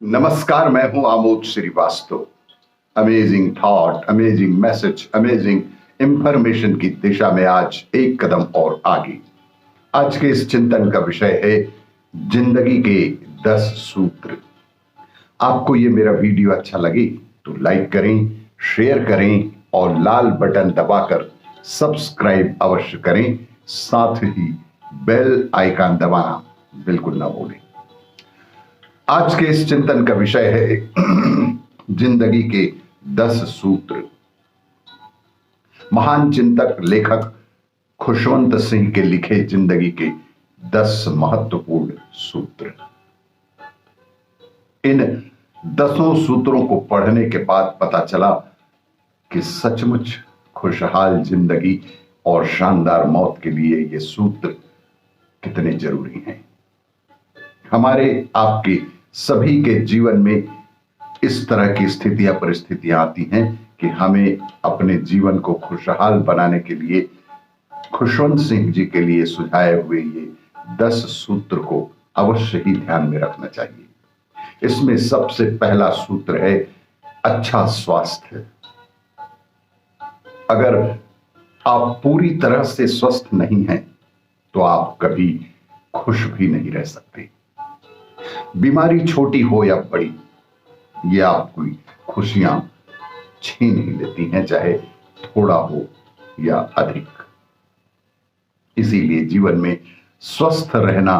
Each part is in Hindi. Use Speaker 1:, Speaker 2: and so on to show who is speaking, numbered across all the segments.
Speaker 1: नमस्कार, मैं हूं Amod Srivastava. Amazing thought, amazing message, amazing information की दिशा में आज एक कदम और आगे। आज के इस चिंतन का विषय है जिंदगी के 10 सूत्र। आपको ये मेरा वीडियो अच्छा लगे तो लाइक करें, शेयर करें और लाल बटन दबाकर सब्सक्राइब अवश्य करें। साथ ही बेल आइकन दबाना बिल्कुल ना भूलें। आज के इस चिंतन का विषय है जिंदगी के 10 सूत्र। महान चिंतक लेखक खुशवंत सिंह के लिखे जिंदगी के 10 महत्वपूर्ण सूत्र। इन 10 सूत्रों को पढ़ने के बाद पता चला कि सचमुच खुशहाल जिंदगी और शानदार मौत के लिए ये सूत्र कितने जरूरी हैं। हमारे आपके सभी के जीवन में इस तरह की स्थितियां परिस्थितियां आती हैं कि हमें अपने जीवन को खुशहाल बनाने के लिए खुशवंत सिंह जी के लिए सुझाए हुए ये 10 सूत्र को अवश्य ही ध्यान में रखना चाहिए। इसमें सबसे पहला सूत्र है अच्छा स्वास्थ्य। अगर आप पूरी तरह से स्वस्थ नहीं हैं तो आप कभी खुश भी नहीं रह सकते। बीमारी छोटी हो या बड़ी, ये आपकी खुशियां छीन ही लेती हैं, चाहे थोड़ा हो या अधिक। इसीलिए जीवन में स्वस्थ रहना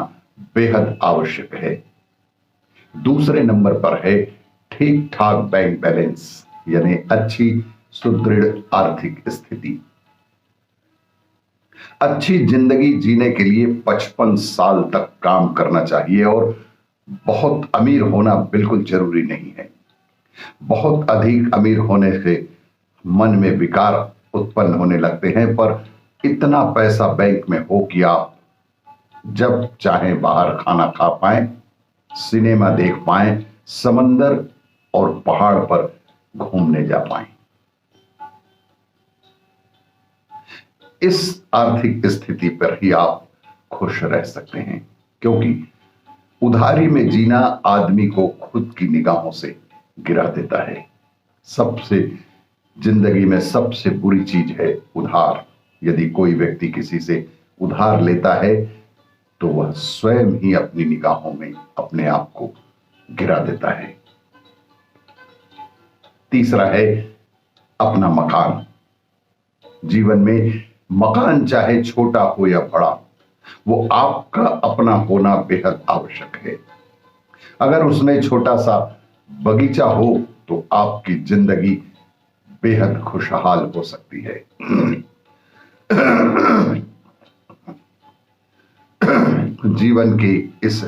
Speaker 1: बेहद आवश्यक है। दूसरे नंबर पर है ठीक ठाक बैंक बैलेंस, यानी अच्छी सुदृढ़ आर्थिक स्थिति। अच्छी जिंदगी जीने के लिए 55 साल तक काम करना चाहिए और बहुत अमीर होना बिल्कुल जरूरी नहीं है। बहुत अधिक अमीर होने से मन में विकार उत्पन्न होने लगते हैं, पर इतना पैसा बैंक में हो कि आप जब चाहें बाहर खाना खा पाएं, सिनेमा देख पाएं, समंदर और पहाड़ पर घूमने जा पाएं। इस आर्थिक स्थिति पर ही आप खुश रह सकते हैं, क्योंकि उधारी में जीना आदमी को खुद की निगाहों से गिरा देता है। जिंदगी में सबसे बुरी चीज है उधार। यदि कोई व्यक्ति किसी से उधार लेता है तो वह स्वयं ही अपनी निगाहों में अपने आप को गिरा देता है। तीसरा है अपना मकान। जीवन में मकान चाहे छोटा हो या बड़ा, वो आपका अपना होना बेहद आवश्यक है। अगर उसमें छोटा सा बगीचा हो तो आपकी जिंदगी बेहद खुशहाल हो सकती है। जीवन के इस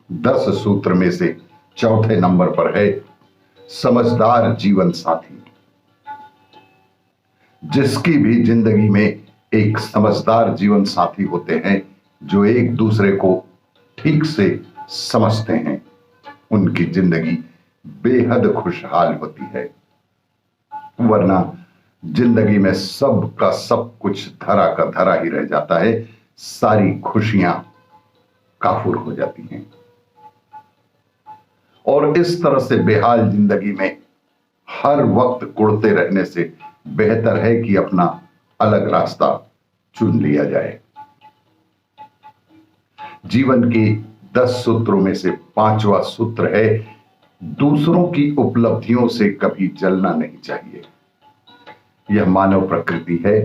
Speaker 1: 10 सूत्र में से चौथे नंबर पर है समझदार जीवन साथी। जिसकी भी जिंदगी में एक समझदार जीवन साथी होते हैं जो एक दूसरे को ठीक से समझते हैं, उनकी जिंदगी बेहद खुशहाल होती है। वरना जिंदगी में सब का सब कुछ धरा का धरा ही रह जाता है, सारी खुशियां काफूर हो जाती हैं। और इस तरह से बेहाल जिंदगी में हर वक्त कुड़ते रहने से बेहतर है कि अपना अलग रास्ता चुन लिया जाए। जीवन के 10 सूत्रों में से 5वां सूत्र है दूसरों की उपलब्धियों से कभी जलना नहीं चाहिए। यह मानव प्रकृति है।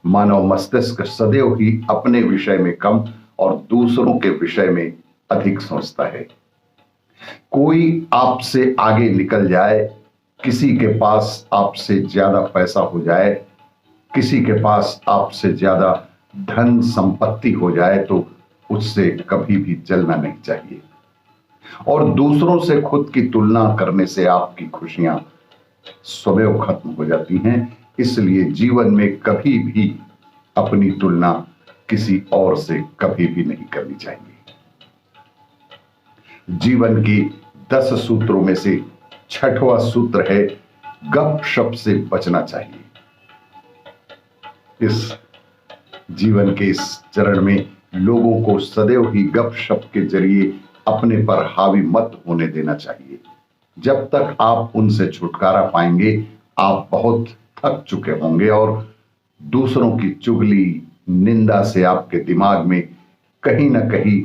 Speaker 1: मानव मस्तिष्क सदैव ही अपने विषय में कम और दूसरों के विषय में अधिक सोचता है। कोई आपसे आगे निकल जाए, किसी के पास आपसे ज्यादा पैसा हो जाए, किसी के पास आपसे ज्यादा धन संपत्ति हो जाए तो उससे कभी भी जलना नहीं चाहिए। और दूसरों से खुद की तुलना करने से आपकी खुशियां स्वयं खत्म हो जाती हैं। इसलिए जीवन में कभी भी अपनी तुलना किसी और से कभी भी नहीं करनी चाहिए। जीवन की 10 सूत्रों में से 6वां सूत्र है गपशप से बचना चाहिए। इस जीवन के इस चरण में लोगों को सदैव ही गपशप के जरिए अपने पर हावी मत होने देना चाहिए। जब तक आप उनसे छुटकारा पाएंगे आप बहुत थक चुके होंगे और दूसरों की चुगली निंदा से आपके दिमाग में कहीं ना कहीं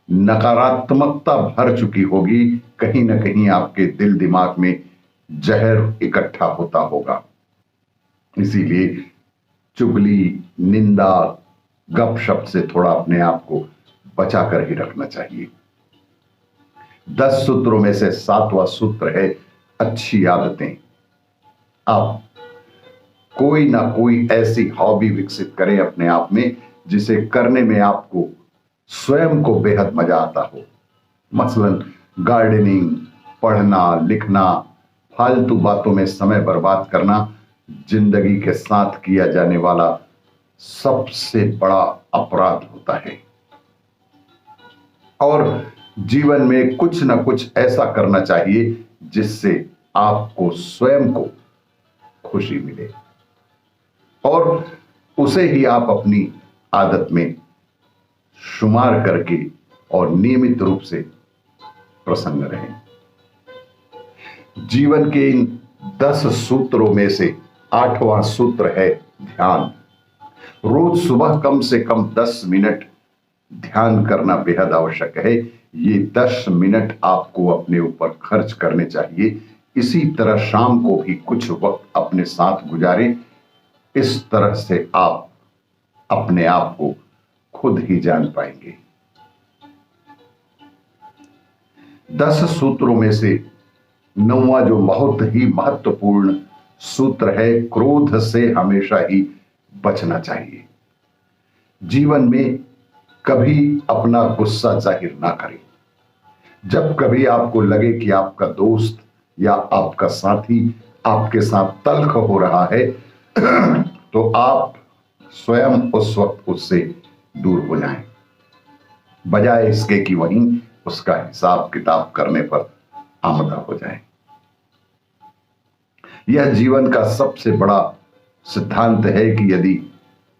Speaker 1: नकारात्मकता भर चुकी होगी, कहीं ना कहीं आपके दिल दिमाग में जहर इकट्ठा होता होगा। इसीलिए चुगली निंदा गपशप से थोड़ा अपने आप को बचाकर ही रखना चाहिए। 10 सूत्रों में से 7वां सूत्र है अच्छी आदतें। आप कोई ना कोई ऐसी हॉबी विकसित करें अपने आप में जिसे करने में आपको स्वयं को बेहद मजा आता हो। मसलन गार्डनिंग, पढ़ना, लिखना, फालतू बातों में समय बर्बाद करना जिंदगी के साथ किया जाने वाला सबसे बड़ा अपराध होता है। और जीवन में कुछ ना कुछ ऐसा करना चाहिए जिससे आपको स्वयं को खुशी मिले और उसे ही आप अपनी आदत में शुमार करके और नियमित रूप से प्रसन्न रहें। जीवन के इन 10 सूत्रों में से 8वां सूत्र है ध्यान। रोज सुबह कम से कम 10 मिनट ध्यान करना बेहद आवश्यक है। ये 10 मिनट आपको अपने ऊपर खर्च करने चाहिए। इसी तरह शाम को भी कुछ वक्त अपने साथ गुजारें। इस तरह से आप अपने आप को खुद ही जान पाएंगे। 10 सूत्रों में से 9वां जो बहुत ही महत्वपूर्ण सूत्र है, क्रोध से हमेशा ही बचना चाहिए। जीवन में कभी अपना गुस्सा जाहिर ना करें। जब कभी आपको लगे कि आपका दोस्त या आपका साथी आपके साथ तल्ख हो रहा है तो आप स्वयं उस वक्त उससे दूर हो जाएं, बजाय इसके कि वहीं उसका हिसाब किताब करने पर आमदा हो जाएं। यह जीवन का सबसे बड़ा सिद्धांत है कि यदि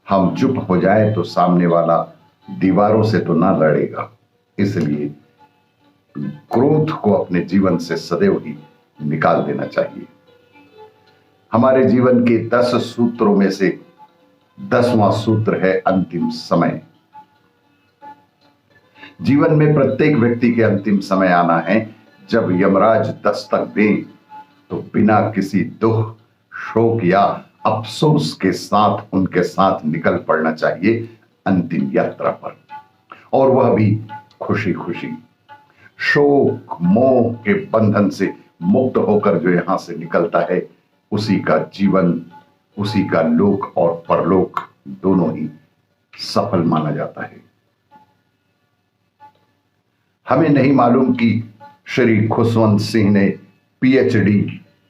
Speaker 1: हम चुप हो जाएं तो सामने वाला दीवारों से तो ना लड़ेगा। इसलिए क्रोध को अपने जीवन से सदैव ही निकाल देना चाहिए। हमारे जीवन के 10 सूत्रों में से 10वां सूत्र है अंतिम समय। जीवन में प्रत्येक व्यक्ति के अंतिम समय आना है। जब यमराज दस्तक दें तो बिना किसी दुख, शोक या अफसोस के साथ उनके साथ निकल पड़ना चाहिए अंतिम यात्रा पर, और वह भी खुशी खुशी। शोक मोह के बंधन से मुक्त होकर जो यहां से निकलता है उसी का जीवन, उसी का लोक और परलोक दोनों ही सफल माना जाता है। हमें नहीं मालूम कि श्री खुशवंत सिंह ने पीएचडी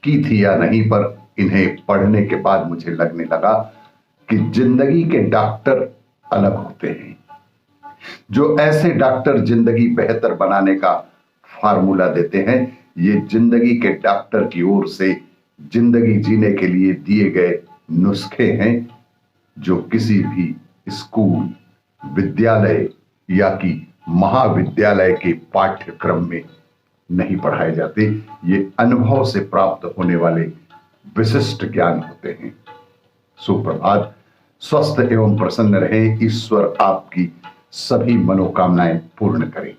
Speaker 1: की थी या नहीं, पर इन्हें पढ़ने के बाद मुझे लगने लगा कि जिंदगी के डॉक्टर अलग होते हैं। जो ऐसे डॉक्टर जिंदगी बेहतर बनाने का फार्मूला देते हैं, ये जिंदगी के डॉक्टर की ओर से जिंदगी जीने के लिए दिए गए नुस्खे हैं जो किसी भी स्कूल, विद्यालय या कि महाविद्यालय के पाठ्यक्रम में नहीं पढ़ाए जाते। ये अनुभव से प्राप्त होने वाले विशिष्ट ज्ञान होते हैं। सुप्रभात। स्वस्थ एवं प्रसन्न रहें। ईश्वर आपकी सभी मनोकामनाएं पूर्ण करें।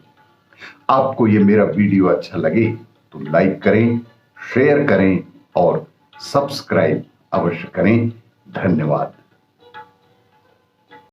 Speaker 1: आपको ये मेरा वीडियो अच्छा लगे तो लाइक करें, शेयर करें और सब्सक्राइब अवश्य करें। धन्यवाद।